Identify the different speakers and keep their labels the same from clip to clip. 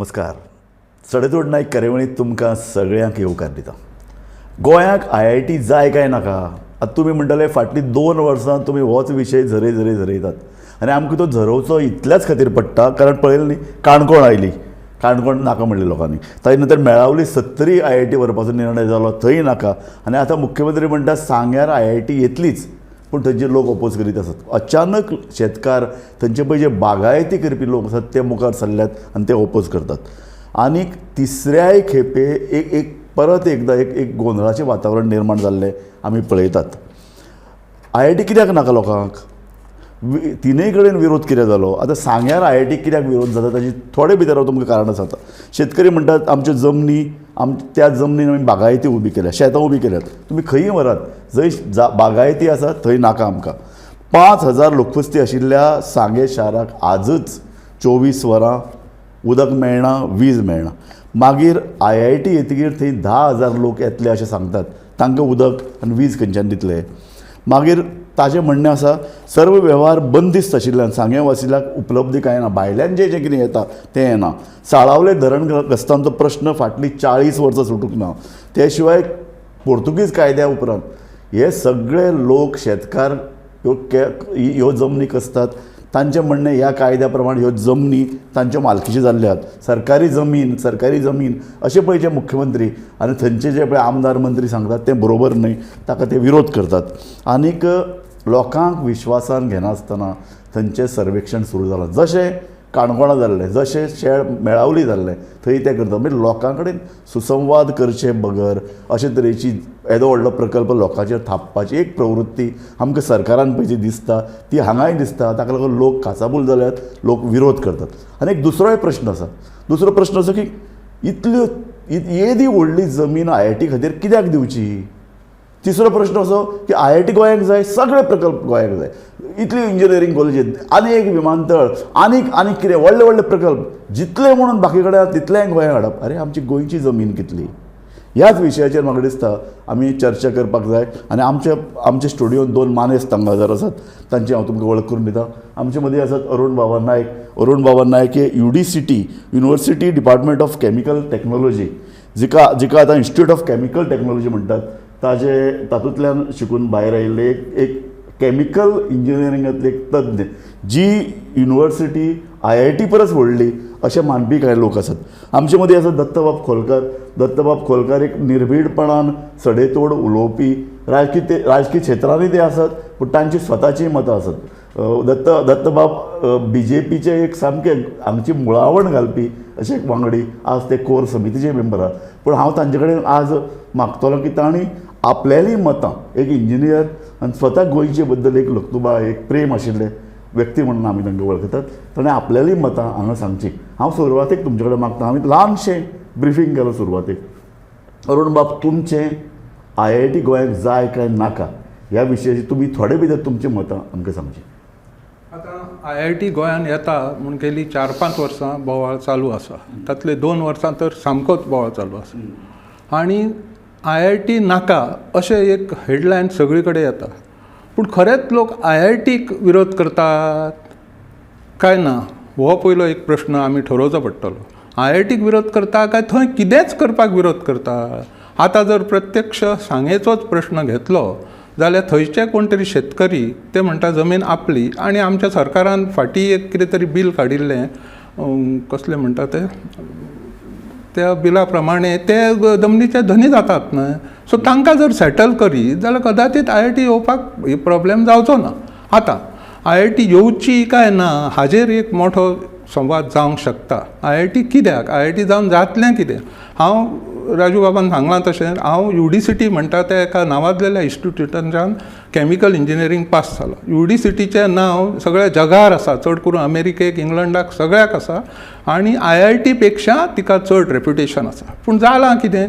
Speaker 1: नमस्कार. सडेतोड नायक कार्यावळींत तुमकां सगळ्यांक येवकार दिता. गोंयांक IIT जाय काय नाका. आतां तुमी म्हणटले फाटलीं 2 वर्सां तुमी होच विशय झरयतात आनी आमकां तो झरोवचो इतल्याच खातीर पडटा कारण पळयलें न्ही काणकोण आयली. काणकोण नाका म्हणले लोकांनी. ताजे नंतर मेळावली 70 IIT व्हरपाचो निर्णय जालो थंय नाका. आनी आतां मुख्यमंत्री म्हणटा सांग्यार IIT येतलीच पूण थंयचे लोक ओपोज करीत आसात. अचानक शेतकार थंयचे पळय जे बागायती करपी लोक आसात ते मुखार सरल्यात आनी ते ओपोज करतात. आनीक तिसऱ्याय खेपे परत एकदां एक गोंधळाचें वातावरण निर्माण जाल्लें आमी पळयतात. IIT कित्याक नाका लोकांक. तिनूय कडेन विरोध कित्याक जालो. आतां सांग्यार IIT कित्याक विरोध जाता ताची थोडे भितर हांव तुमकां कारणां सांगता. शेतकरी म्हणटात आमच्यो जमनी त्या जमनीन आमी बागायती उबी केल्या, शेतां उबी केल्यात. तुमी खंयी व्हरात जंय बागायती आसा थंय नाका आमकां. 5000 लोकवस्ती आशिल्ल्या सांगे शाराक आजच 24 वरां उदक मेळना, वीज मेळना. मागीर IIT येतकीर थंय 10,000 लोक येतले अशें सांगतात. तांकां उदक आनी वीज खंयच्यान दितले. मागीर ताजें म्हणणें आसा सर्व वेव्हार बंदिस्त आशिल्ल्यान सांगे वासिल्ल्याक उपलब्धी कांय ना. भायल्यान जें कितें येता तें येना. साळावले धरणग्रस्तांचो प्रश्न फाटलीं 40 वर्सां सुटूंक ना. ते शिवाय पोर्तुगीज कायद्या उपरांत हे सगळे लोक शेतकार ह्यो जमनी कसतात. तांचें म्हणणें ह्या कायद्या प्रमाण ह्यो जमनी तांच्यो मालकीच्यो जाल्ल्यात. सरकारी जमीन अशें पळय जे मुख्यमंत्री आनी थंयचे जे पळय आमदार मंत्री सांगतात तें बरोबर न्हय. ताका ते विरोध करतात. आनीक लोकांक विश्वासान घेनासतना थंयचें सर्वेक्षण सुरू जालां. जशें काणकोणां जाल्लें, जशें मेळावली जाल्लें थंय तें करता. म्हणजे लोकां कडेन सुसंवाद करचे बगर अशे तरेची येदो व्हडलो प्रकल्प लोकांचेर थापपाची एक प्रवृत्ती आमकां सरकारान पळय जी दिसता ती हांगाय दिसता. ताका लागून लोक काचाबूल जाल्यात, लोक विरोध करतात. आनी एक दुसरोय प्रश्न आसा की इतल्यो येदी व्हडली जमीन IIT खातीर कित्याक दिवची. तिसरो प्रश्न असो की IIT गोंयांक जाय, सगळे प्रकल्प गोंयांक जाय. इतली इंजिनियरींग कॉलेजी, आनी एक विमानतळ, आनीक कितें व्हडले प्रकल्प जितले म्हणून बाकी कडेन तितलें गोंयांक हाडप. अरे आमची गोंयची जमीन कितली. ह्याच विशयाचेर म्हाका दिसता आमी चर्चा करपाक जाय. आनी आमचे स्टुडियोन 2 मानेस्त तांगादार आसात. तांची हांव तुमकां वळख करून दितां. आमचे मदीं आसात अरुण बाबा नायक हे UDCT university department of chemical technology जिका आतां इन्स्टिट्यूट ऑफ केमिकल टेक्नॉलॉजी म्हणटात. तातूंतल्यान शिकून भायर आयिल्ले एक केमिकल इंजिनियरिंगांतले एक तज्ञ. जी युनिवर्सिटी IIT परस व्हडली अशें मानपी कांय लोक आसात. आमचे मदीं आसात दत्तबाब खोलकार एक निर्भीडपणान सडेतोड उलोवपी. राजकीय क्षेत्रांनी ते आसात पूण तांची स्वताची मतां आसात. दत्तबाब BJPचे एक सामके हांगची मुळावण घालपी अशे एक वांगडी. आज ते कोर समितीचे मेंबर आहात. पूण हांव तांचे कडेन आज मागतलो की तांणी आपल्याली मतां एक इंजिनियर आनी स्वता गोंयचे बद्दल एक लुकतुबा एक प्रेम आशिल्ले व्यक्ती म्हणून आमी तांकां वळखतात. ताणें आपल्याली मतां हांगा सांगची. हांव सुरवातेक तुमचे कडेन मागता. हांवें ल्हानशें ब्रिफींग केलो सुरवातेक. अरुण बाब, तुमचें IIT गोंयांक जाय काय नाका ह्या विशयाची तुमी थोडे भितर तुमचीं मतां आमकां सांगची.
Speaker 2: आतां IIT गोंयान येता म्हूण गेली 4-5 वर्सां बोवाळ चालू आसा. तातले 2 वर्सां तर सामकोच बोवाळ चालू आसा. आनी IIT नाका अशें एक हेडलायन सगळे कडेन येता. पूण खरेंच लोक IITक विरोध करतात काय ना हो पयलो एक प्रश्न आमी ठरोवचो पडटलो. IITक विरोध करता काय थंय कितेंच करपाक विरोध करता. आतां जर प्रत्यक्ष सांगेचोच प्रश्न घेतलो जाल्यार थंयचे कोण तरी शेतकरी ते म्हणटा जमीन आपली आनी आमच्या सरकारान फाटीं एक कितें तरी बील काडिल्लें कसलें म्हणटा तें त्या बिला प्रमाणे ते जमनीचे धनी जातात न्हय. सो तांकां जर सेटल करीत जाल्यार कदाचित IIT येवपाक प्रॉब्लेम जावचो ना. आतां IIT येवची काय ना हाजेर एक मोठो संवाद जावंक शकता. IIT कित्याक IIT जावन जातलें कितें. हांव राजू बाबान सांगलां तशें हांव UDCT म्हणटा त्या एका नांवाजलेल्या इन्स्टिट्यूटांच्यान केमिकल इंजिनियरींग पास जालो. UDCTचें नांव सगळ्या जगार आसा. चड करून अमेरिकेक, इंग्लंडाक सगळ्याक आसा. आनी IIT पेक्षा तिका चड रेप्युटेशन आसा. पूण जालां कितें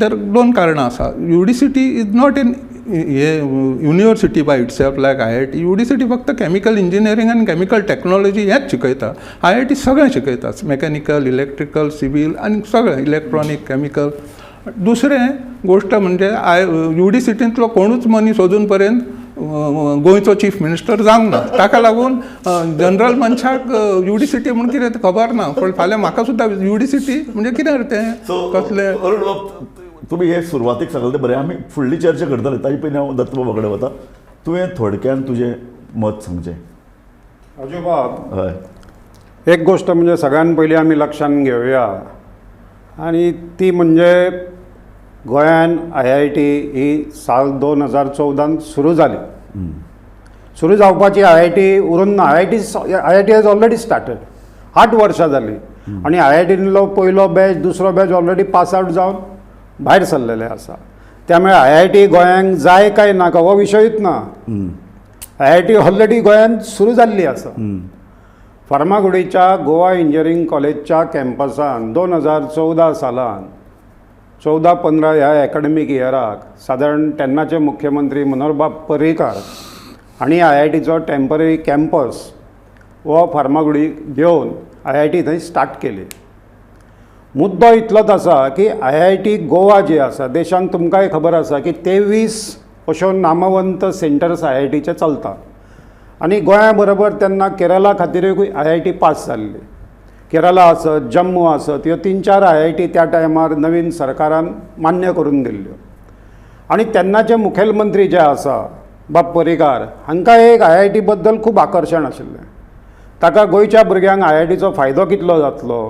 Speaker 2: तर 2 कारणां आसा. UDCT is not in university by itself like IIT. UDCT फक्त केमिकल इंजिनियरींग आनी केमिकल टेक्नॉलॉजी हेंच शिकयता. IIT सगळें शिकयता. मेकॅनिकल, इलेक्ट्रिकल, सिवील आनी सगळें इलेक्ट्रॉनीक, केमिकल. दुसरें गोश्ट म्हणजे UDCTंतलो कोणूच मनीस अजून पर्यंत गोंयचो चीफ मिनिस्टर जावंक ना, ताका लागून जनरल मनशाक युडिसिटी म्हणून कितें तें खबर ना, पण फाल्यां म्हाका सुद्दां युडिसिटी म्हणजे कितें रे तें कसलें.
Speaker 1: अरुण बाब, तुम्ही हे सुरवातीक सांगलें तें बरें, आमी फुडली चर्चा करतले, ताजे पयलीं हांव दत्त बाबा कडेन वता. तुवें थोडक्यान तुजें मत सांगचें.
Speaker 3: अजूबाब,
Speaker 1: हय,
Speaker 3: एक गोष्ट म्हणजे सगळ्यात पयलीं आमी लक्षांत घेवया, आनी ती म्हणजे गोंयान IIT ही साल 2014 सुरू जाली. सुरू जावपाची IIT उरून ना. IIT has already started. 8 वर्सां जाली आनी IITंतलो पयलो बॅच दुसरो बॅच ऑलरेडी पास आउट जावन भायर सरलेले आसा. त्यामुळे IIT गोंयांक जाय काय नाका हो विशयूच ना. IIT ऑलरेडी गोंयांत सुरू जाल्ली आसा. फार्मागुडीच्या गोवा इंजिनियरींग कॉलेजच्या कॅम्पसान 2014 सालान 14-15 ह्या एकाडेमीक इयराक सादारण तेन्नाचे मुख्यमंत्री मनोहरबाब पर्रीकार हांणी IITचो टेम्पररी कॅम्पस हो फार्मागुडी घेवन IIT थंय स्टार्ट केली. मुद्दो इतलोच आसा की IIT गोवा जी आसा, देशांत तुमकांय खबर आसा की 23 अश्यो नामवंत सेंटर्स IITचे चलता. आनी गोंया बरोबर तेन्ना केरला खातीरूय IIT पास जाल्ली. केरला आसत, जम्मू आसत, ह्यो 3-4 IIT त्या टायमार नवीन सरकारान मान्य करून दिल्ल्यो. आनी तेन्नाचे मुखेलमंत्री जे आसा बाब पर्रीकार हांकां एक IIT बद्दल खूब आकर्शण आशिल्लें. ताका गोंयच्या भुरग्यांक IITचो फायदो कितलो जातलो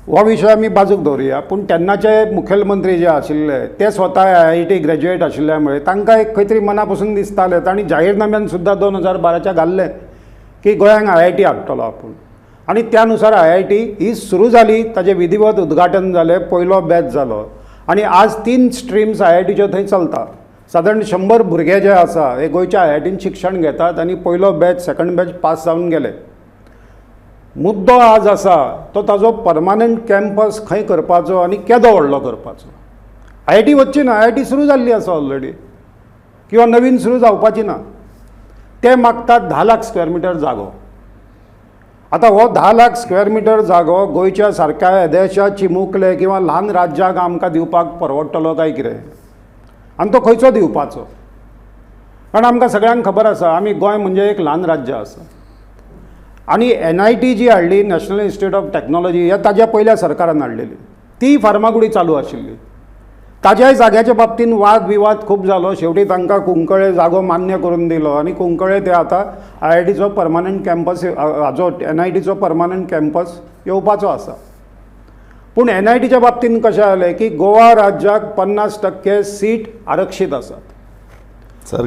Speaker 3: हो विशय आमी बाजूक दवरुया. पूण तेन्नाचे मुखेलमंत्री जे आशिल्ले ते स्वता IIT ग्रॅज्युएट आशिल्ल्या मुळे तांकां एक खंय तरी मना पसून दिसतालें. तांणी जाहीरनाम्यान सुद्दां 2012च्या घाल्लें की गोंयांक IIT हाडटलो आपूण. आनी त्या नुसार IIT ही सुरू जाली. ताजें विधिवत उद्घाटन जालें, पयलो बॅच जालो आनी आज 3 स्ट्रिम्स IITच्यो थंय चलता. सादारण 100 भुरगे जे आसा हे गोंयच्या IITन शिक्षण घेतात आनी पयलो बॅच सेकंड बॅच पास जावन गेले. मुद्दो आज आसा तो ताजो परमानंट कॅम्पस खंय करपाचो आनी केदो व्हडलो करपाचो. IIT वचची ना, IIT सुरू जाल्ली आसा ऑलरेडी किंवा नवीन सुरू जावपाची ना. ते मागतात 10 लाख स्क्वेअर मिटर जागो. आता हो 10 लाख स्क्वेअर मिटर जागो गोंयच्या सारक्या येदेशा चिमुकले किंवा ल्हान राज्याक आमकां दिवपाक परवडटलो काय कितें, आनी तो खंयचो दिवपाचो. कारण आमकां सगळ्यांक खबर आसा आमी गोंय म्हणजे एक ल्हान राज्य आसा. आनी NIT जी हाडली, नॅशनल इन्स्टिट्यूट ऑफ टॅक्नॉलॉजी, ह्या ताज्या पयल्या सरकारान हाडलेली. ती फार्मागुडी चालू आशिल्ली. ताज्याय जाग्याच्या बाबतीन वाद विवाद खूब जालो. शेवटी तांकां कुंकळे जागो मान्य करून दिलो आनी कुंकळे ते आतां IITचो परमानंट कॅम्पस, हाजो NITचो परमानंट कॅम्पस येवपाचो आसा. पूण NITच्या बाबतीन कशें जालें की गोवा राज्याक 50% सीट आरक्षीत आसात.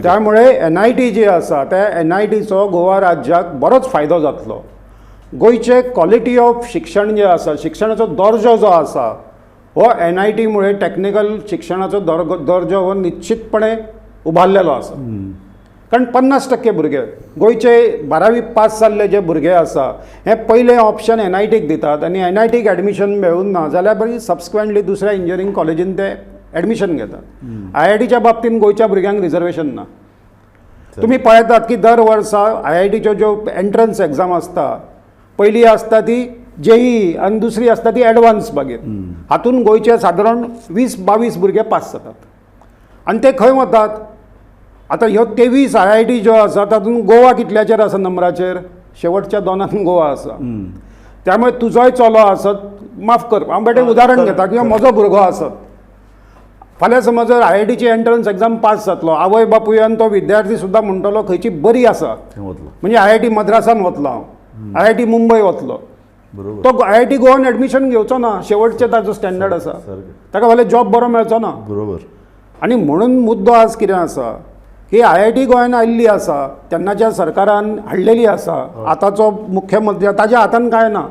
Speaker 3: त्यामुळे NIT जी आसा त्या NITचो गोवा राज्याक बरोच फायदो जातलो. गोंयचे क्वॉलिटी ऑफ शिक्षण जे आसा, शिक्षणाचो दर्जो जो आसा हो NIT मुळे टॅक्निकल शिक्षणाचो दर्जो हो निश्चितपणे उबारलेलो आसा. कारण 50% भुरगे गोंयचे 12वी पास जाल्ले जे भुरगे आसा हे पयलें ऑप्शन NITक दितात आनी NITक एडमिशन मेळून ना जाल्यार बरी सबसिक्वेंटली दुसऱ्या इंजिनियरींग कॉलेजीन ते एडमिशन घेतात. IITच्या बाबतीन गोंयच्या भुरग्यांक रिजर्वेशन ना. तुम्ही पळयतात की दर वर्सा IITच्यो ज्यो एंट्रन्स एग्जाम आसता, पयली आसता ती JEE आनी दुसरी आसता ती एडवान्स बागेर. हातून गोंयचे सादारण 20-22 भुरगे पास जातात. आनी ते खंय वतात? आतां ह्यो 23 IIT ज्यो आसा तातूंत गोवा कितल्याचेर आसा नंबराचेर? शेवटच्या 2नांक गोवा आसा. त्यामुळे तुजोय चलो आसत, माफ कर हांव बेटे उदाहरण घेता, किंवा म्हजो भुरगो आसत, फाल्यां समज जर IITची एंट्रन्स एग्जाम पास जातलो, आवय बापूयान तो विद्यार्थी सुद्दां म्हणटलो खंयची बरी आसा, म्हणजे IIT मद्रासान वतलो हांव, IIT मुंबय वतलो, तो IIT गोवान एडमिशन घेवचो ना. शेवटचे ताजो स्टँडर्ड आसा, ताका फाल्यां जॉब बरो मेळचो ना.
Speaker 1: बरोबर.
Speaker 3: आनी म्हणून मुद्दो आज कितें आसा की IIT गोंयान आयिल्ली आसा, तेन्नाच्या सरकारान हाडलेली आसा. आतांचो मुख्यमंत्री ताज्या हातान कांय ना.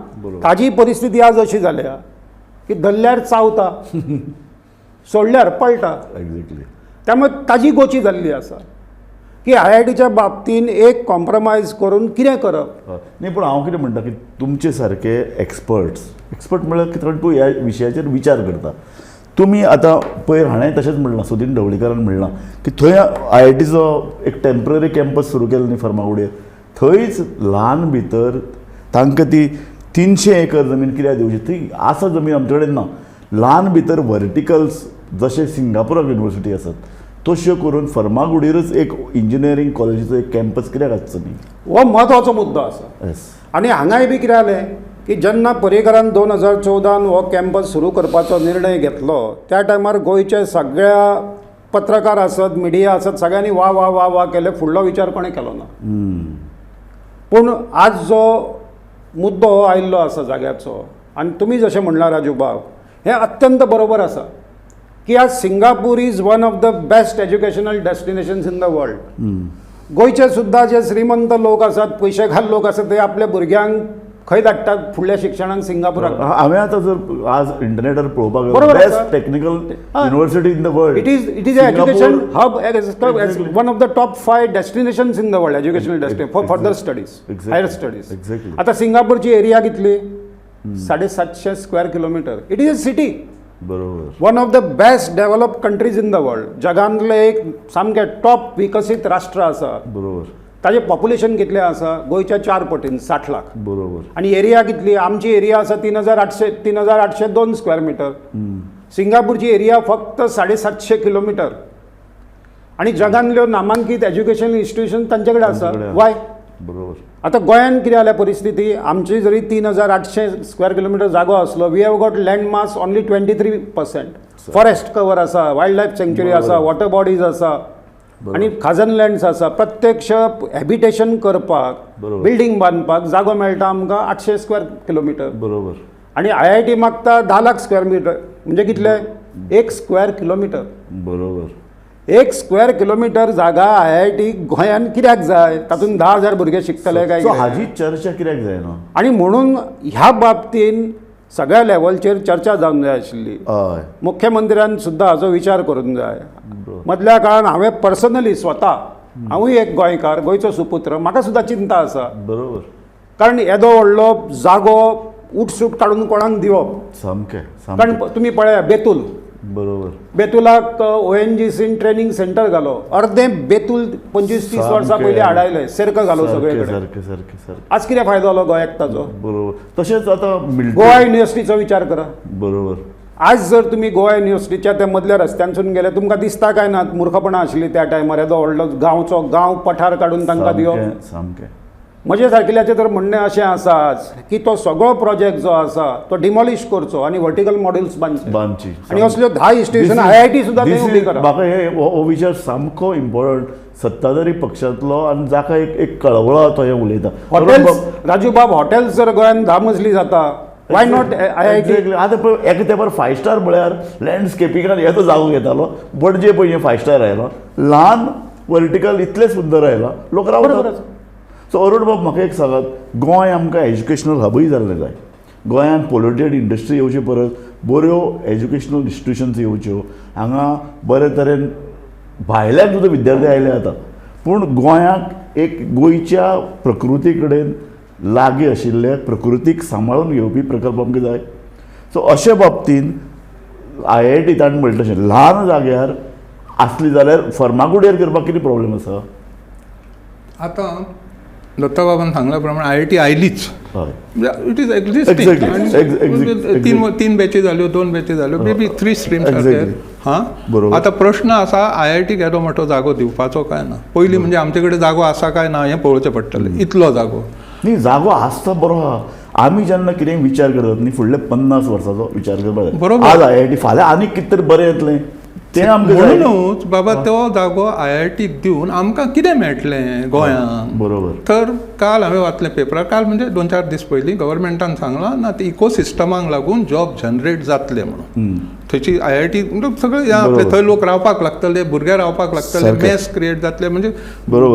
Speaker 3: ताजी परिस्थिती आज अशी जाल्या की धरल्यार चावता, सोडल्यार पळटा.
Speaker 1: एक्झॅक्टली.
Speaker 3: त्यामुळे ताजी गोची जाल्ली आसा की IITच्या बाबतीन एक कॉम्प्रमायज करून कितें करप.
Speaker 1: नाही, पण हांव कितें म्हणटा की तुमचे सारके एक्सपर्ट म्हळ्यार कितें तूं ह्या विशयाचेर विचार करता. तुमी आतां पयर हाणें तशेंच म्हणलां, सुदीन ढवळीकारान म्हणलां की थंय IITचो एक टेम्पररी कॅम्पस सुरू केलो न्ही फार्मागुडयेर, थंयच ल्हान भितर तांकां ती 300 एकर जमीन कित्याक दिवची? थंय आसा जमीन आमचे कडेन ना. ल्हान भितर वर्टिकल्स जशे सिंगापुराक युनिवर्सिटी आसात तश्यो करून फर्मागुडीरच एक इंजिनियरींग कॉलेजीचो एक कॅम्पस कित्याक आसचो न्ही?
Speaker 3: हो म्हत्वाचो मुद्दो आसा.
Speaker 1: येस.
Speaker 3: आनी हांगाय बी कितें जालें की जेन्ना पर्रीकारान 2014 हो कॅम्पस सुरू करपाचो निर्णय घेतलो त्या टायमार गोंयचे सगळ्या पत्रकार आसत, मिडिया आसत, सगळ्यांनी वा वा वा वा केले. फुडलो विचार कोणें केलो ना. पूण आज जो मुद्दो हो आयिल्लो आसा जाग्याचो, आनी तुमी जशें म्हणला राजू बाब, हें अत्यंत बरोबर आसा की आज Singapore is one of the best educational destinations in the world. गोंयचे सुद्दां जे श्रीमंत लोक आसात, पयशेकार लोक आसात, ते आपल्या भुरग्यांक खंय धाडटात फुडल्या शिक्षणाक सिंगापुराक.
Speaker 1: हांवें आतां जर आज इंटरनेटार पळोवपाक
Speaker 3: बरोबर आसा.
Speaker 1: Best technical university in the world.
Speaker 3: It is an education hub as one of the top 5 destinations in the world, educational destination for further studies,
Speaker 1: Exactly.
Speaker 3: higher studies.
Speaker 1: Exactly.
Speaker 3: आता सिंगापूरची एरिया कितली? 750 square kilometre. It is a city,
Speaker 1: बरोबर.
Speaker 3: One of the best developed countries in the world. जगांतले एक सामकें top विकसीत राष्ट्र आसा.
Speaker 1: बरोबर.
Speaker 3: ताजें पॉप्युलेशन कितलें आसा? गोंयच्या 4 पटीन, 60 लाख.
Speaker 1: बरोबर.
Speaker 3: आणि एरिया कितली? आमची एरिया आसा 3802 स्क्वेअर मीटर. सिंगापूरची एरिया फक्त 750 किलोमीटर. आणि जगांतल्यो नामांकीत एज्युकेशन इन्स्टिट्यूशन तांचे कडेन आसा. वाय?
Speaker 1: बरोबर.
Speaker 3: आता गोंयांत कितें जाल्या परिस्थिती, आमची जरी 3800 स्क्वेअर किलोमीटर जागो आसलो, we have got land mass only 23%. Forest cover आसा, वायल्ड लायफ सँक्च्युरी आसा, वॉटर बॉडीज आसा, आणि खाजन लँड्स आसा. प्रत्यक्ष हॅबिटेशन करपाक, बिल्डींग बांदपाक जागो मेळटा आमकां 800 स्क्वेअर किलोमीटर.
Speaker 1: बरोबर.
Speaker 3: आणि IIT मागता 10 लाख स्क्वेअर मीटर. म्हणजे कितले? 1 स्क्वेअर किलोमीटर.
Speaker 1: बरोबर.
Speaker 3: 1 स्क्वेअर किलोमीटर जागा IIT गोंयांत कित्याक जाय? तातूंत 10,000 भुरगे शिकतले काय?
Speaker 1: सो हाजी चर्चा कित्याक जायना?
Speaker 3: आणि म्हणून ह्या बाबतीन सगळ्या लेवलचेर चर्चा जावंक जाय आशिल्ली.
Speaker 1: हय.
Speaker 3: मुख्यमंत्र्यान सुद्दां हाचो विचार करूंक जाय. मदल्या काळान हांवें पर्सनली स्वता, हांवूय एक गोंयकार, गोंयचो सुपुत्र, म्हाका सुद्दां चिंता आसा.
Speaker 1: बरोबर.
Speaker 3: कारण येदो व्हडलो जागो उठसूट काडून कोणाक दिवप.
Speaker 1: सामकें.
Speaker 3: कारण तुम्ही पळया बेतूल.
Speaker 1: बरोबर.
Speaker 3: बेतुलाक ONGCन ट्रेनिंग सेंटर घालो. अर्दें बेतूल 25-30 वर्सां पयलीं हाडायले. सेर्क घालो सगळे कडेन.
Speaker 1: सारकें सारकें सारकें.
Speaker 3: आज कितें फायदो जालो गोंयाक ताचो?
Speaker 1: बरोबर. तशेंच आतां
Speaker 3: गोवा युनिव्हर्सिटीचो विचार करा.
Speaker 1: बरोबर.
Speaker 3: आज जर तुम्ही गोवा युनिव्हर्सिटीच्या त्या मदल्या रस्त्यांसून गेले, तुमकां दिसता काय ना मूर्खपणां आशिल्ली त्या टायमार येदो व्हडलो गांव पठार काडून तांकां दिवप?
Speaker 1: सामकें.
Speaker 3: म्हजे सारकिल्याचें तर म्हणणें अशें आसा आज की तो सगळो प्रोजेक्ट जो आसा तो डिमॉलिश करचो आणि वर्टिकल मॉड्यूल्स बांदचे. आणि असल्यो 10 इन्स्टिट्यूशन IIT सुद्दां थंय उबी करप.
Speaker 1: म्हाका हो विचार सामको इम्पॉर्टंट. सत्ताधारी पक्षांतलो आनी जाका एक कळवळो तो हे उलयता.
Speaker 3: हॉटेल्स, राजू बाब, हॉटेल्स जर गोंयांत 10 मजली जाता, वाय नॉट IIT?
Speaker 1: आतां पळय, एका तेंपार 5 स्टार म्हळ्यार लँडस्केपिंगान येतो जागो घेतालो. बडजे पळय 5 स्टार आयलो, ल्हान वर्टिकल इतलें सुंदर आयला, लोक रावतात. सो अरुण बाब, म्हाका एक सांगात, गोंय आमकां एज्युकेशनल हबूय जाल्लें जाय. गोंयांत पोल्युटेड इंडस्ट्री येवचे परस बऱ्यो एज्युकेशनल इन्स्टिट्यूशन्स येवच्यो. हांगा बरे तरेन भायल्यान सुद्दां विद्यार्थी आयले जाता. पूण गोंयाक एक गोंयच्या प्रकृती कडेन लागीं आशिल्ले, प्रकृतीक सांबाळून घेवपी प्रकल्प आमकां जाय. सो अशे बाबतीन IIT ताणें म्हणटा तशें ल्हान जाग्यार आसली जाल्यार फर्मागुडयेर करपाक कितें प्रॉब्लेम आसा?
Speaker 2: आता दत्ता बाबान सांगल्या प्रमाणे IIT आयलीच.
Speaker 1: हय.
Speaker 2: It is existing.
Speaker 1: Exactly.
Speaker 2: तीन बॅची जाल्यो, 2 बॅची जाल्यो, may be 3 streams are there. हां,
Speaker 1: बरोबर.
Speaker 2: आता प्रश्न असा, IIT येदो मोठो जागो दिवपाचो काय ना. पयलीं म्हणजे आमचे कडेन जागो आसा काय ना हें पळोवचें पडटलें. इतलो जागो
Speaker 1: न्ही, जागो आसता बरो आहा. आमी जेन्ना कितें विचार करतात न्ही, फुडले 50 वर्साचो विचार करपाक जाय.
Speaker 2: बरोबर.
Speaker 1: आज IIT, फाल्यां आनीक कितें तरी बरें येतलें तें आमकां जाय.
Speaker 2: म्हणूनच बाबा तो जागो IITक दिवन आमकां कितें मेळटलें गोंयांत?
Speaker 1: बरोबर.
Speaker 2: तर काल हांवें वाचलें पेपरार, काल म्हणजे 2-4 दीस पयलीं गव्हर्मेंटान सांगलां ना, ते इकोसिस्टमाक लागून जॉब जनरेट जातले म्हणून. थंयची IIT म्हणजे सगळें आपले थंय लोक रावपाक लागतले, भुरगे रावपाक लागतले, मेस क्रिएट जातले, म्हणजे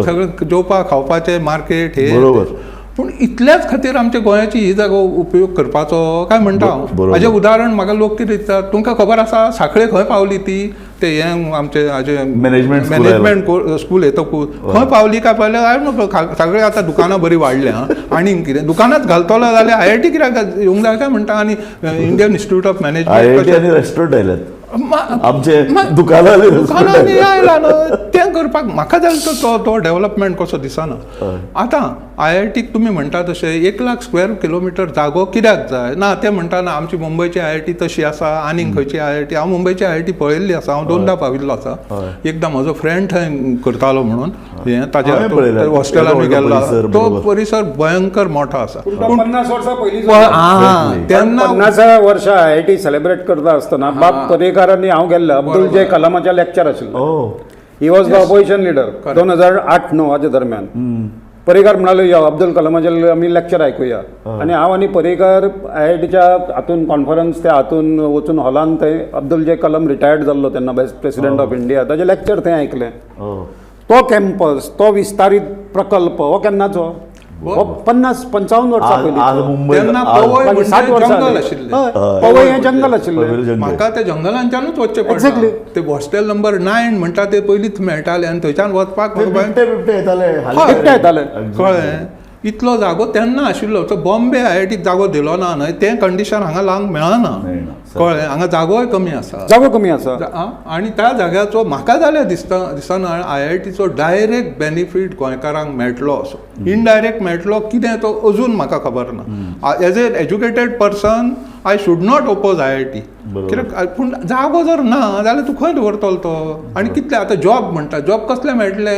Speaker 2: सगळें जेवपाक खावपाचें मार्केट हे.
Speaker 1: बरोबर.
Speaker 2: पूण इतल्याच खातीर आमच्या गोंयाची ही जागो उपयोग करपाचो काय म्हणटा हांव. हाजें उदाहरण म्हाका लोक कितें दितात, तुमकां खबर आसा सांखळे खंय पावली ती? ते हें आमचे हाजें मॅनेजमेंट स्कूल येतकूच खंय पावली काय पळयलें हांवें. सगळें आतां दुकानां बरीं वाडल्या. आनीक कितें दुकानांच घालतलो जाल्यार IIT कित्याक येवंक जाय काय म्हणटा. आनी Indian institute of management
Speaker 1: restaurant आयल्यात. आमचे दुकानांनी
Speaker 2: आयला न्हू तें करपाक म्हाका जाय तो डेव्हलपमेंट कसो दिसना. आतां IITक तुमी म्हणटा तशें 1,00,000 स्क्वेअर किलोमिटर जागो कित्याक जाय ना ते म्हणटा ना आमची मुंबयची IIT तशी आसा आनीक खंयची IIT. हांव मुंबयची IIT पळयल्ली आसा, हांव 2दा पाविल्लो आसा. एकदां म्हजो फ्रेंड थंय करतालो म्हणून हें ताच्या हॉस्टेलान गेल्लो तो परिसर भयंकर मोठो आसा.
Speaker 3: 50 वर्सां पयलीं
Speaker 2: तेन्ना
Speaker 3: 50 वर्सां IIT सेलिब्रेट करता आसतना बाब पर्रीकारांनी हांव गेल्लो अब्दुल जे कलामाच्या लेक्चर आशिल्लो. He was the opposition leader 2008-9 हाच्या दरम्यान. पर्रीकार म्हणाले यो अब्दुल कलामाचे आमी लेक्चर आयकुया. आनी हांव आनी पर्रीकार IITच्या हातून कॉन्फरन्स त्या हातून वचून हॉलान थंय अब्दुल जे कलाम रिटायर्ड जाल्लो तेन्ना बेस्ट प्रेसिडेंट ऑफ इंडिया ताचें लेक्चर थंय आयकलें. तो कॅम्पस तो विस्तारीत प्रकल्प हो केन्नाचो हो 50-55 वर्सां पयलीं.
Speaker 2: तेन्ना पवय म्हणजे
Speaker 3: 60 वर्सां
Speaker 2: जंगल आशिल्लें.
Speaker 3: पवय हें जंगल आशिल्लें.
Speaker 2: म्हाका त्या जंगलांच्यानूच वचचें
Speaker 3: Exactly.
Speaker 2: पडटा. ते हॉस्टेल नंबर 9 म्हणटा ते पयलींच मेळटाले आनी थंयच्यान वचपाक
Speaker 1: बिबटे येताले
Speaker 3: बिबटे येताले.
Speaker 2: कळ्ळें. इतलो जागो तेन्ना आशिल्लो. तो बॉम्बे IITक जागो दिलो ना न्हय तें कंडिशन हांगा लावंक मेळना. कळ्ळें. हांगा जागोय कमी आसा.
Speaker 3: जागो कमी आसा.
Speaker 2: आनी त्या जाग्याचो म्हाका जाल्यार दिसना IITचो डायरेक्ट बेनिफीट गोंयकारांक मेळटलो असो. इनडायरेक्ट मेळटलो कितें तो अजून म्हाका खबर ना. As a educated person I should not oppose IIT. कित्याक पूण जागो जर ना जाल्यार तूं खंय दवरतलो तो. आनी कितले आतां जॉब म्हणटा जॉब कसले मेळटले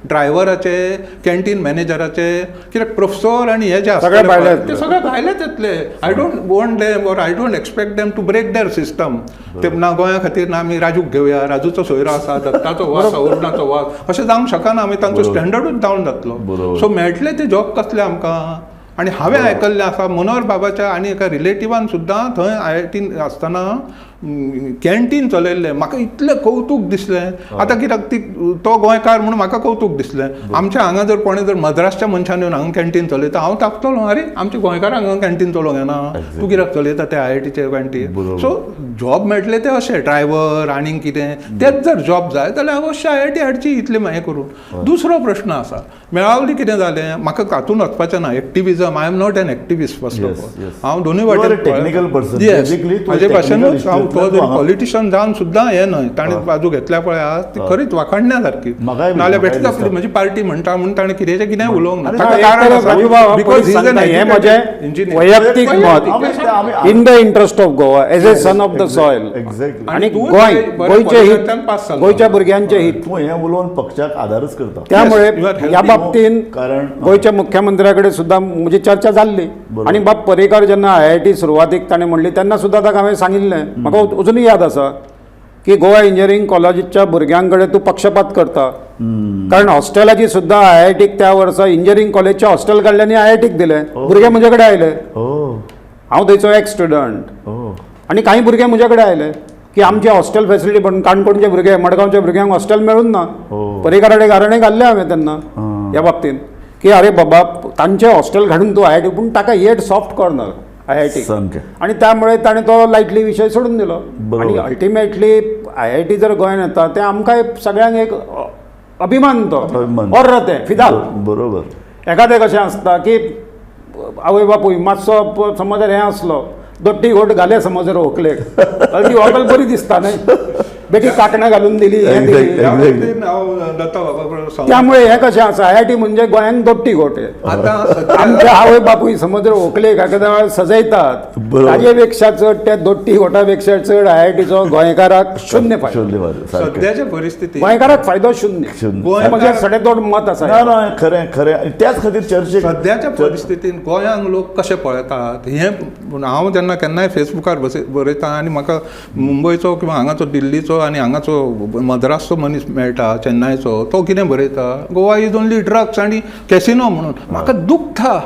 Speaker 2: ड्रायव्हराचे कॅन्टीन मॅनेजराचे. कित्याक प्रोफेसर आनी हे जे
Speaker 3: सगळे भायले
Speaker 2: ते सगळे भायलेच येतले. I don't want them or I don't expect them to break their system. ते ना गोंया खातीर ना आमी राजूक घेवया राजूचो सोयरो आसा दत्ताचो वास अरुणाचो वास अशें जावंक शकना. आमी तांचो स्टँडर्डूच डावन जातलो. सो मेळटले ते जॉब कसले आमकां. आनी हांवें आयकल्लें आसा मनोहर बाबाच्या आनी एका रिलेटिवान सुद्दां थंय IITन आसतना कॅन्टीन चलयल्लें. म्हाका इतलें कौतूक दिसलें. आतां कित्याक तो गोंयकार म्हणून म्हाका कौतूक दिसलें. आमच्या हांगा जर कोणें जर मद्रासच्या मनशान येवन हांगा कॅन्टीन चलयता हांव तापतलो अरे आमच्या गोंयकारांक हांगा कॅन्टीन चलोवंक येना तूं कित्याक चलयता ते IITचे कॅन्टीन. सो जॉब मेळटले ते अशें ड्रायव्हर आनीक कितें तेच जर जॉब जाय जाल्यार अवश्य IIT हाडची इतलें हें करून. दुसरो प्रश्न आसा मेळावली कितें जालें म्हाका हातून वचपाचें ना. Activism I am not an activist first of all. हांव दोनूय वाटेन
Speaker 1: टेक्निकल पर्सन
Speaker 2: म्हाजे भाशेनूच हांव तो जरी पॉलिटिशियन जावन सुद्दां हें न्हय ताणें बाजू घेतल्या पळय आज ती खरीच वाखाणण्या सारकी. नाल्यार बेश्टी आपली म्हजी पार्टी म्हणटा म्हणून ताणें कितेंचें कितें उलोवंक ना.
Speaker 3: हें म्हजें वैयक्तीक मत in the interest of Goa as a son of the soil. आनी गोंयचें हित गोंयच्या भुरग्यांचें हित
Speaker 1: तूं हें उलोवन पक्षाक आदारच करता.
Speaker 3: त्यामुळे ह्या बाबतीन गोंयच्या मुख्यमंत्र्या कडेन सुद्दां म्हजी चर्चा जाल्ली. आनी बाब पर्रीकार जेन्ना IIT सुरवातीक ताणें म्हणली तेन्ना सुद्दां ताका हांवें सांगिल्लें म्हाका अजुनूय याद आसा की गोवा इंजिनियरींग कॉलेजीच्या भुरग्यां कडेन तूं पक्षपात करता. कारण हॉस्टेलाची सुद्दां IITक त्या वर्सा इंजिनियरींग कॉलेजचे हॉस्टेल काडलें आनी IITक दिलें. भुरगे म्हजे कडेन आयले. हांव थंयचो एक्स स्टुडंट. आनी कांय भुरगे म्हजे कडेन आयले की आमची हॉस्टेल फेसिलिटी पण काणकोणचे भुरगे मडगांवच्या भुरग्यांक हॉस्टेल मेळून ना. पर्रीकारा कडेन गाराणें घाल्लें हांवें तेन्ना ह्या बाबतींत की अरे बाबा तांचें हॉस्टेल काडून तूं IIT पूण ताका येट सॉफ्ट कॉर्नर IIT. आनी त्यामुळे ताणें तो लायटली विशय सोडून दिलो. आनी अल्टिमेटली IIT जर गोंयांत येता तें आमकां सगळ्यांक एक अभिमान तो अर्र तें फिदाल.
Speaker 1: बरोबर.
Speaker 3: एखादें कशें आसता की आवय बापूय मातसो समज जर हें आसलो दोट्टी घोट घाले समज जर व्हंकलेक जाल्यार ती व्हंकल बरी दिसता न्हय. बेटी कांकणां घालून दिली हें दिली. त्यामुळे हें कशें आसा IIT म्हणजे गोंयांत दोट्टी घोट. आमचे आवय बापूय समज जर व्हंकलेक एखाद्या सजयतात ताजे पेक्षा चड त्या दोट्टी घोटा पेक्षा चड IITचो गोंयकाराक शून्य फायदो.
Speaker 2: सद्याच्या परिस्थितीत
Speaker 3: गोंयकाराक फायदो शून्य. म्हणजे सडेतोड मत आसा.
Speaker 1: खरें खरें त्याच खातीर चर्चेक
Speaker 2: सद्याच्या परिस्थितीन गोंयांक लोक कशे पळयतात हें हांव जेन्ना केन्नाय फेसबुकार बरयता आनी म्हाका मुंबयचो किंवा हांगाचो दिल्लीचो आनी हांगाचो मद्रासचो मनीस मेळटा चेन्नयचो तो कितें बरयता गोवा इज ओन्ली ड्रग्स आनी कॅसिनो म्हणून. म्हाका दुखता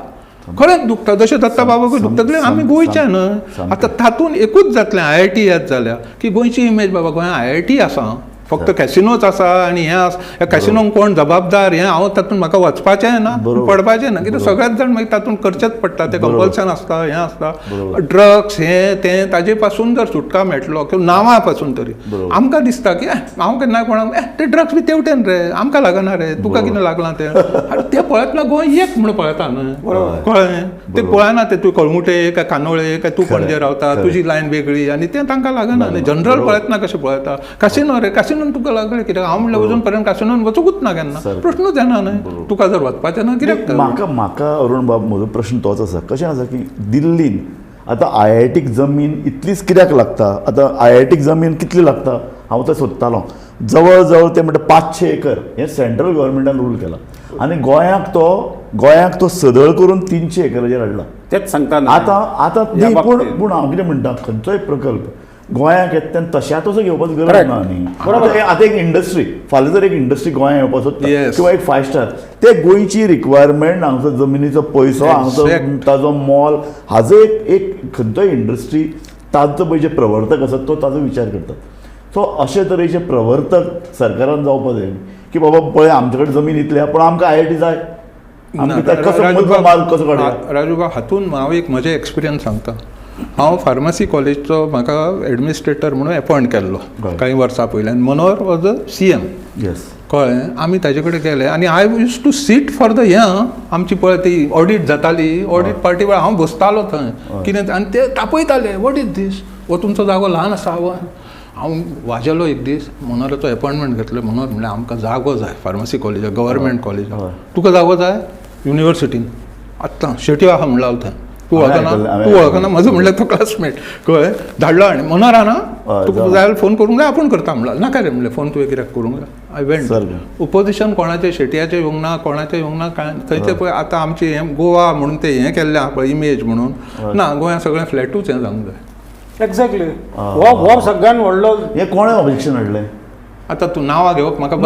Speaker 2: खरेंच दुखता. जशें दत्ता बाबाकूय दुखता आमी गोंयचे न्हय. आतां तातूंत एकूच जातलें IIT येत जाल्यार की गोंयची इमेज बाबा गोंयांत IIT आसा फक्त कॅसिनोच आसा आनी हें आसा ह्या कॅसिनोक कोण जबाबदार हें हांव तातूंत म्हाका वचपाचें ना पडपाचें ना कित्याक सगळ्याच जाण मागीर तातूंत करचेच पडटा तें कंपल्शन आसता हें आसता ड्रग्स हें तें ताजे पासून जर सुटका मेळटलो किंवा नांवा पासून तरी आमकां दिसता की हांव केन्ना कोणाक ते ड्रग्स बी तेवटेन रे आमकां लागना रे तुका कितें लागलां तें आनी तें पळयतना गोंय एक म्हणून पळयता न्हय कळ्ळें तें पळयना ते तूं कळंगुटे काय कानोळे काय तूं पणजे रावता तुजी लायन वेगळी आनी तें तांकां लागना न्ही जनरल पळयतना कशें पळयता कॅसिनो रे कॅसिनोन तुका लागलें कित्याक हांव म्हणलें अजून पर्यंत कॅसिनोन वचूंकूच ना केन्ना प्रश्नूच येना न्हय तुका जर वचपाचें ना कित्याक
Speaker 1: म्हाका अरुण बाब म्हजो प्रश्न तोच आसा कशें आसा की दिल्लीन आतां IITक जमीन इतलीच कित्याक लागता आतां IITक जमीन कितली लागता हांव तें सोदतालो जवळ जवळ ते म्हणटा 500 एकर हें सेंट्रल गव्हर्मेंटान रूल केला आनी गोंयाक तो सदळ करून 300 एकराचेर हाडला
Speaker 3: तेच सांगता
Speaker 1: आतां न्ही पूण हांव कितें म्हणटा खंयचोय प्रकल्प गोंयाक येता तेन्ना तशाच असो घेवपाचो गरज ना न्ही आतां एक इंडस्ट्री फाल्यां जर एक इंडस्ट्री गोंया येवपाक सोदता किंवा एक 5 स्टार ते गोंयची रिक्वायरमेंट हांगचो जमनीचो पयसो हांगचो ताजो मोल हाजो एक खंयचोय इंडस्ट्री ताजो पळय जे प्रवर्तक आसा तो ताजो विचार करता सो अशे तरेचे प्रवर्तक सरकारान जावपाक जाय की बाबा पळय आमचे कडेन जमीन इतली आहा पूण आमकां IIT जाय
Speaker 2: राजूबा हातूंत हांव एक म्हजे एक्सपिरियन्स सांगता हांव फार्मसी कॉलेजचो म्हाका एडमिनिस्ट्रेटर म्हणून अपॉयंट केल्लो काही वर्सां पयलीं मनोहर वॉज अ CM कळ्ळें आमी ताजे कडेन गेले आनी I use to sit for the आमची पळय ती ऑडीट जाताली ऑडीट पार्टी वेळार हांव बसतालो थंय कितें आनी ते तापयताले वॉट इज दीस वो तुमचो जागो ल्हान आसा हांव वाजेलो एक दीस मनोहराचो अपॉयंटमेंट घेतलो मनोहर म्हणलें आमकां जागो जाय फार्मसी कॉलेजाक गव्हर्मेंट कॉलेजाक तुका जागो जाय युनिवर्सिटीन आत्तां शेट्यो आहा म्हणला थंय तूं वळखना म्हजो म्हणलें तो क्लासमेट कळ्ळें धाडलो आनी मनोहरा ना तुका जाय जाल्यार फोन करूंक जाय आपूण करता म्हणला नाका रे म्हणलें फोन तुवें कित्याक करूंक जाय आय वेंट ओपोजिशन कोणाचें शेटयाचें येवंक ना कोणाचें येवंक ना कांय थंयचें पळय आतां आमचें हें गोवा म्हणून तें हें केल्लें आहा पळय इमेज म्हणून ना गोंया सगळें फ्लॅटूच हें जावंक जाय
Speaker 3: एक्झॅक्टली हो सगळ्यान व्हडलो
Speaker 1: हें कोणें ऑब्जेक्शन हाडलें
Speaker 2: आतां तूं नांवां घेवप म्हाका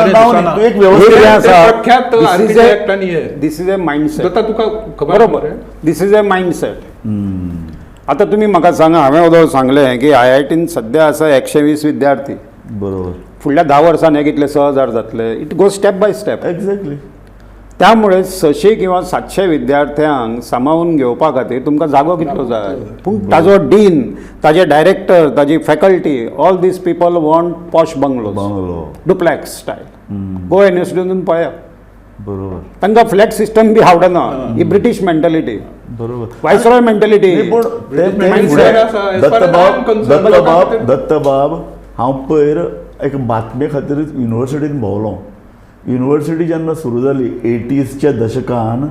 Speaker 3: दीस इज ए मायंडसेट
Speaker 2: आतां तुका खबर
Speaker 3: दीस इज ए मायंडसेट आतां तुमी म्हाका सांगा हांवें उदो सांगलें की IITन सद्या आसा 120 विद्यार्थी
Speaker 1: बरोबर
Speaker 3: फुडल्या 10 वर्सांनी हे कितले 6000 जातले it goes step by step
Speaker 1: exactly
Speaker 3: त्यामुळे 600 किंवा 700 विद्यार्थ्यांक सांबाळून घेवपा खातीर तुमकां जागो कितलो जाय पूण ताजो डीन ताजे डायरेक्टर ताजी faculty all these people want posh bungalow duplex style Goa युनिवर्सिटीतून पळया
Speaker 1: बरोबर
Speaker 3: तांकां फ्लॅट सिस्टम बी आवडना ही ब्रिटीश मेंटॅलिटी
Speaker 1: बरोबर
Speaker 3: वायसरॉय मेंटॅलिटी
Speaker 1: दत्तबाब हांव पयर एक बातमे खातीर युनिवर्सिटीन भोंवलो युनिवर्सिटी जेन्ना सुरू जाली 80sच्या दशकान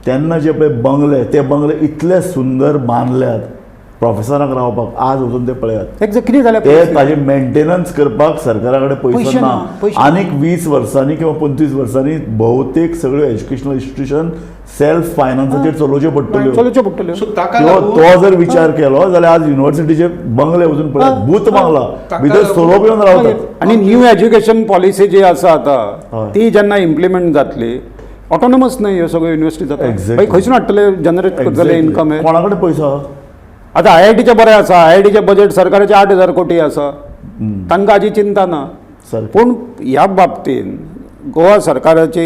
Speaker 1: तेन्ना जे पळय बंगले ते बंगले इतले सुंदर बांदल्यात प्रोफेसरांक रावपाक आज वचून ते पळयात
Speaker 3: कितें जालें
Speaker 1: ते ताजे मेंटेनन्स करपाक सरकारा कडेन पयसो ना आनीक 20 वर्सांनी किंवा 25 वर्सांनी भोवतेक सगळ्यो एज्युकेशनल इन्स्टिट्यूशन सेल्फ फायनान्साचेर चलोवच्यो पडटल्यो तो जर विचार केलो जाल्यार आज युनिवर्सिटीचे बंगले वचून पळयात भूत बंगला भितर सोरोप येवन रावतात
Speaker 3: आनी न्यू एज्युकेशन पॉलिसी जी आसा आतां ती जेन्ना इम्प्लिमेंट जातली ऑटोनॉमस न्हय ह्यो सगळ्यो युनिवर्सिटी जाता खंयसून हाडटले जनरेट करतले इन्कम
Speaker 1: कोणा कडेन पयसो
Speaker 3: आतां IITचें बरें आसा IITचें बजेट सरकाराचें 8000 कोटी आसा तांकां हाची चिंता ना पूण ह्या बाबतीन गोवा सरकाराची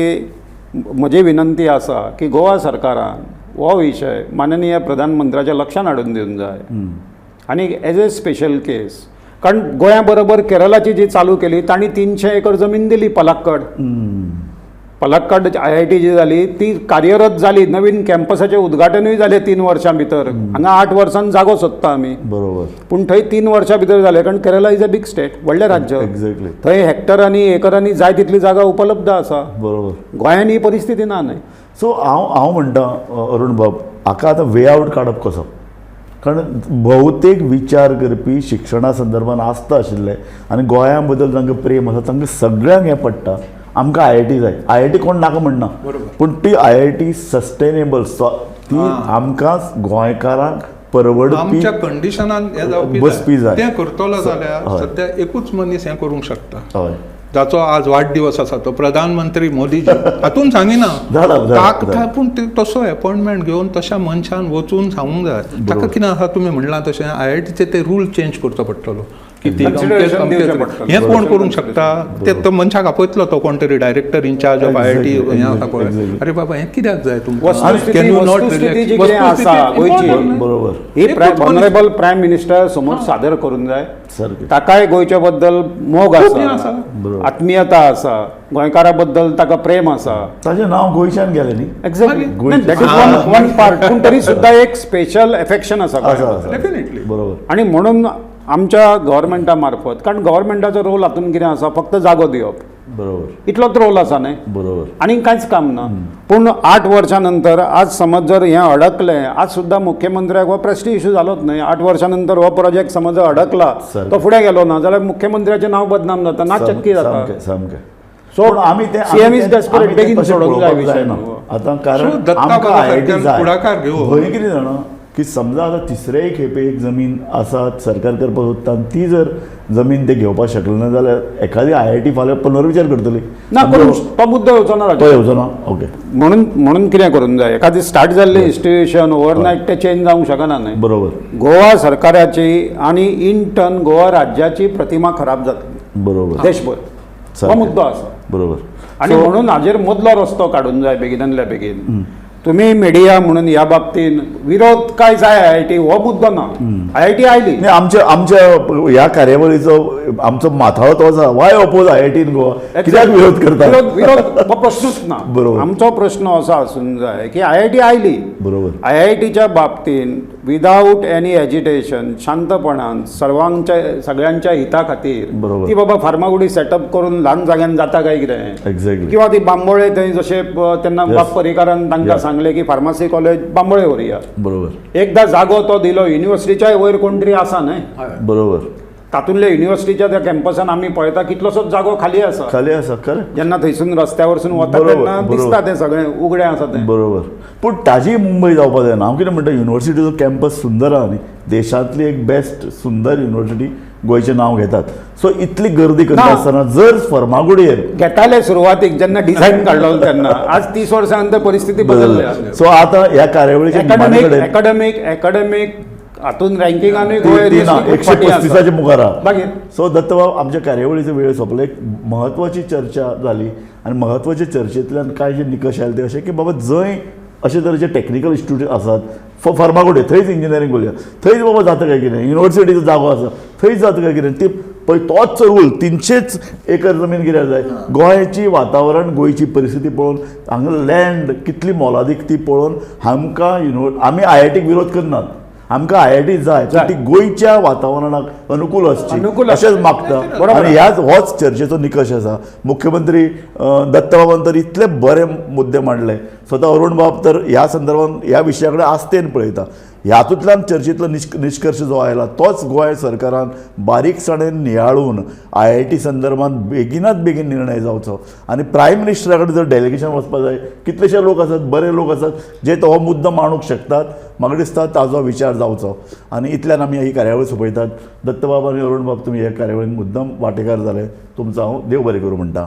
Speaker 3: म्हजी विनंती आसा की गोवा सरकारान हो विशय माननीय प्रधानमंत्र्याच्या लक्षांत हाडून दिवंक जाय आनी एज ए स्पेशल केस कारण गोंया बरोबर केरळाची जी चालू केली तांणी 300 एकर जमीन दिली पलक्कड IIT जी जाली ती कार्यरत जाली नवीन कॅम्पसाचें उद्घाटनूय जालें 3 वर्सां भितर हांगा 8 वर्सांन जागो सोदता आमी
Speaker 1: बरोबर
Speaker 3: पूण थंय 3 वर्सां भितर जालें कारण Kerala is a big state व्हडलें राज्य
Speaker 1: एक्झॅक्टली
Speaker 3: थंय हेक्टरांनी एकरांनी जाय तितली जागा उपलब्ध आसा
Speaker 1: बरोबर
Speaker 3: गोंयांत ही परिस्थिती ना न्हय
Speaker 1: सो हांव म्हणटा अरुण बाब हाका आतां वे आवट काडप कसो कारण भोवतेक विचार करपी शिक्षणा संदर्भान आसता आशिल्ले आनी गोंया बद्दल तांकां प्रेम आसा तांकां सगळ्यांक हें पडटा आमकां IIT जाय IIT कोण नाका म्हणना पूण ती IIT सस्टेनेबल ती आमकां गोंयकारांक परवडपी
Speaker 2: आमच्या कंडिशनान
Speaker 1: बसपी जाय
Speaker 2: तें करतलो जाल्यार सद्या एकूच मनीस हें करूंक शकता
Speaker 1: हय
Speaker 2: जाचो आज वाडदिवस आसा तो प्रधानमंत्री मोदीजी हातून सांगिना पूण तसो अपॉयंटमेंट घेवन तशा मनशान वचून सांगूंक जाय ताका कितें आसा तुमी म्हणलां तशें IITचे ते रूल चेंज करचो पडटलो किती
Speaker 3: Consideration
Speaker 2: अमकेच
Speaker 3: दिवचें
Speaker 2: अमकेच
Speaker 3: पडटलें.
Speaker 2: हें कोण करूंक शकता ते तो मनशाक आपयतलो तो कोण तरी director incharge of IIT
Speaker 1: Exactly,
Speaker 2: हें आसा पळय
Speaker 1: exactly.
Speaker 2: अरे बाबा हें कित्याक जाय तुमकां
Speaker 3: वस्तुस्थिती
Speaker 2: Can you not
Speaker 3: वस्तुस्थिती
Speaker 2: relax?
Speaker 3: जी कितें आसा
Speaker 2: वस्तुस्थिती
Speaker 3: गोंयची
Speaker 2: important न्हय?
Speaker 1: बरोबर
Speaker 3: ही
Speaker 2: एकूच
Speaker 3: ऑनरेबल प्रायम मिनिस्टर समोर सादर करूंक जाय
Speaker 1: सारकें
Speaker 3: ताकाय गोंयच्या बद्दल मोग
Speaker 2: खूब हें
Speaker 3: आसा
Speaker 2: आसा.
Speaker 1: बरोबर.
Speaker 3: आत्मीयता आसा गोंयकारा बद्दल ताका प्रेम आसा
Speaker 1: ताजें नांव गोंयच्यान गेलें न्ही
Speaker 3: एक्झॅक्टली
Speaker 1: गोंयची-
Speaker 3: दॅट इज वन पार्ट पूण तरी सुद्दां एक स्पेशल एफेक्शन आसा
Speaker 1: आसा
Speaker 3: गोंया
Speaker 1: आसा
Speaker 2: Definitely.
Speaker 1: बरोबर
Speaker 3: आणि म्हणून आमच्या गव्हर्मेंटा मार्फत कारण गव्हर्मेंटाचो रोल हातून कितें आसा फक्त जागो दिवप
Speaker 1: बरोबर
Speaker 3: इतलोच रोल आसा न्हय
Speaker 1: बरोबर
Speaker 3: आनी कांयच काम ना पूण 8 वर्सां नंतर आज समज जर हें अडकलें आज सुद्दां मुख्यमंत्र्याक हो प्रेस्टीज इश्यू जालोच न्हय 8 वर्सां नंतर हो प्रोजेक्ट समज जर अडकला
Speaker 1: सारकें.
Speaker 3: तो फुडें गेलो ना जाल्यार मुख्यमंत्र्याचें नांव बदनाम जाता ना चक्की जाता
Speaker 1: सामकें सामकें
Speaker 3: सो
Speaker 1: पूण आमी तें
Speaker 3: CM is desperate,
Speaker 1: आमी तें
Speaker 3: बेगीन
Speaker 1: तशें
Speaker 3: सोडूंक जाय
Speaker 1: पळोवपाक
Speaker 3: विशय
Speaker 1: जायना.
Speaker 3: न्हू.
Speaker 1: आतां कारण
Speaker 2: सो दत्ता
Speaker 1: आमकां
Speaker 2: बाबा
Speaker 1: IIT
Speaker 2: सारक्यान
Speaker 1: जाय
Speaker 2: पुढाकार घेवप.
Speaker 1: भंय कितें जाणा की समजा आतां तिसरेय खेपे एक जमीन आसा सरकार करपाक सोदता आनी ती जर जमीन ते घेवपाक शकले ना जाल्यार एखादी IIT फाल्यां पुनर्विचार करतली
Speaker 3: ना करूं तो मुद्दो येवचो ना
Speaker 1: तो
Speaker 3: राजू.
Speaker 1: येवचो ना ओके
Speaker 3: म्हणून कितें करूंक जाय एखादी स्टार्ट जाल्लें इन्स्टिट्यूशन ओवरनायट तें चेंज जावंक शकना न्हय
Speaker 1: बरोबर
Speaker 3: गोवा सरकाराची आणि इन टर्न गोवा राज्याची प्रतिमा खराब जातली
Speaker 1: बरोबर
Speaker 3: देशभर हो
Speaker 1: सारकें.
Speaker 3: मुद्दो आसा
Speaker 1: बरोबर
Speaker 3: आणि म्हणून हाजेर मदलो रस्तो काडून जाय बेगिनातल्या बेगीन तुम्ही मिडिया म्हणून ह्या बाबतीन विरोध काय जाय IIT हो मुद्दो ना IIT आयली
Speaker 1: नाही आमच्या ह्या कार्यावळीचो आमचो माथाळो तो आसा why oppose IIT in Goa कित्याक विरोध करता
Speaker 3: विरोध हो प्रश्नच ना
Speaker 1: बरोबर.
Speaker 3: आमचो प्रश्न असो आसूंक जाय की IIT आयली
Speaker 1: बरोबर
Speaker 3: IITच्या बाबतीन विदाऊट एनी एजिटेशन शांतपणान सगळ्यांच्या हिता खातीर
Speaker 1: बरोबर.
Speaker 3: ती बाबा फार्मागुडी सेटअप करून ल्हान जाग्यान जाता काय कितें
Speaker 1: एक्झॅक्टली
Speaker 3: किंवा ती बांबोळे थंय जशे तेन्ना
Speaker 1: Yes.
Speaker 3: बाप परिकारान तांकां
Speaker 1: Yeah.
Speaker 3: सांगले की फार्मासी कॉलेज बांबोळे व्हरया
Speaker 1: बरोबर
Speaker 3: एकदा जागो तो दिलो युनिव्हर्सिटीच्या वयर कोण तरी आसा न्हय
Speaker 1: बरोबर
Speaker 3: तातूंतल्या युनिव्हर्सिटीच्या त्या कॅम्पसान आमी पळयता कितलोसोच जागो खाली आसा
Speaker 1: खाली आसा खरें
Speaker 3: जेन्ना थंयसून रस्त्यावरसून वता
Speaker 1: बरोबर,
Speaker 3: तेन्ना
Speaker 1: बरोबर.
Speaker 3: दिसता तें सगळें उगडें आसा तें
Speaker 1: बरोबर पूण ताजी मुंबय जावपाक जायना हांव कितें म्हणटा युनिव्हर्सिटीचो कॅम्पस सुंदर आहा न्ही देशांतली एक बेस्ट सुंदर युनिव्हर्सिटी गोंयचें नांव घेतात सो इतली गर्दी करता
Speaker 3: ना.
Speaker 1: आसतना जर फर्मागुडयेर
Speaker 3: घेताले सुरवातीक जेन्ना डिझायन काडलो तेन्ना आज 30 वर्सां नंतर परिस्थिती बदलल्या
Speaker 1: सो आतां ह्या कार्यावळीच्या निमाणे कडेन
Speaker 3: एकाडेमीक हातून रँकिंगानूय गोंय
Speaker 1: ती ना
Speaker 3: खूब फाटीं आसा.
Speaker 1: 135 मुखार आहा
Speaker 3: मागीर
Speaker 1: सो दत्तबाब आमच्या कार्यावळीचो वेळ सोंपलो एक म्हत्वाची चर्चा जाली आनी म्हत्वाचे चर्चेंतल्यान कांय जे निकश आयले ते अशे की बाबा जंय अशे तरेचे टॅक्निकल इन्स्टिट्यूट आसात फार्मागुडे थंयच इंजिनियरींग करूया थंयच बाबा जाता काय कितें युनिव्हर्सिटीचो जागो आसा थंयच जाता काय कितें ती पळय तोच रूल 300 एकर जमीन कित्याक जाय गोंयची वातावरण गोंयची परिस्थिती पळोवन हांगा लँड कितली मोलादीक ती पळोवन आमकां आमी IITक विरोध करनात आमकां IIT जाय पण ती गोंयच्या वातावरणाक अनुकूल
Speaker 3: अनुकूल
Speaker 1: आसची अशेंच मागता
Speaker 3: बरोबर.
Speaker 1: आनी ह्याच होच चर्चेचो निकश आसा मुख्यमंत्री दत्तबाबान तर इतले बरे मुद्दे मांडले स्वता अरुण बाब तर ह्या संदर्भान ह्या विशया कडेन आस्तेन पळयता ह्यातूंतल्यान चर्चेंतलो निश्कर्श जो आयला तोच गोंय सरकारान बारीकसाणेन नियाळून IIT संदर्भान बेगीनात बेगीन निर्णय जावचो आनी प्रायम मिनिस्टरा कडेन जर डेलिगेशन वचपाक जाय कितलेशे लोक आसात बरे लोक आसात जे तो हो मुद्दो मांडूंक शकतात म्हाका दिसता ताजो विचार जावचो आनी इतल्यान आमी ही कार्यावळ सोंपयतात दत्तबाब आनी अरुण बाब तुमी ह्या कार्यावळीन मुद्दम वांटेकार जाले तुमचो हांव देव बरें करूं म्हणटा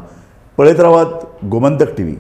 Speaker 1: पळयत रावात गोमंतक TV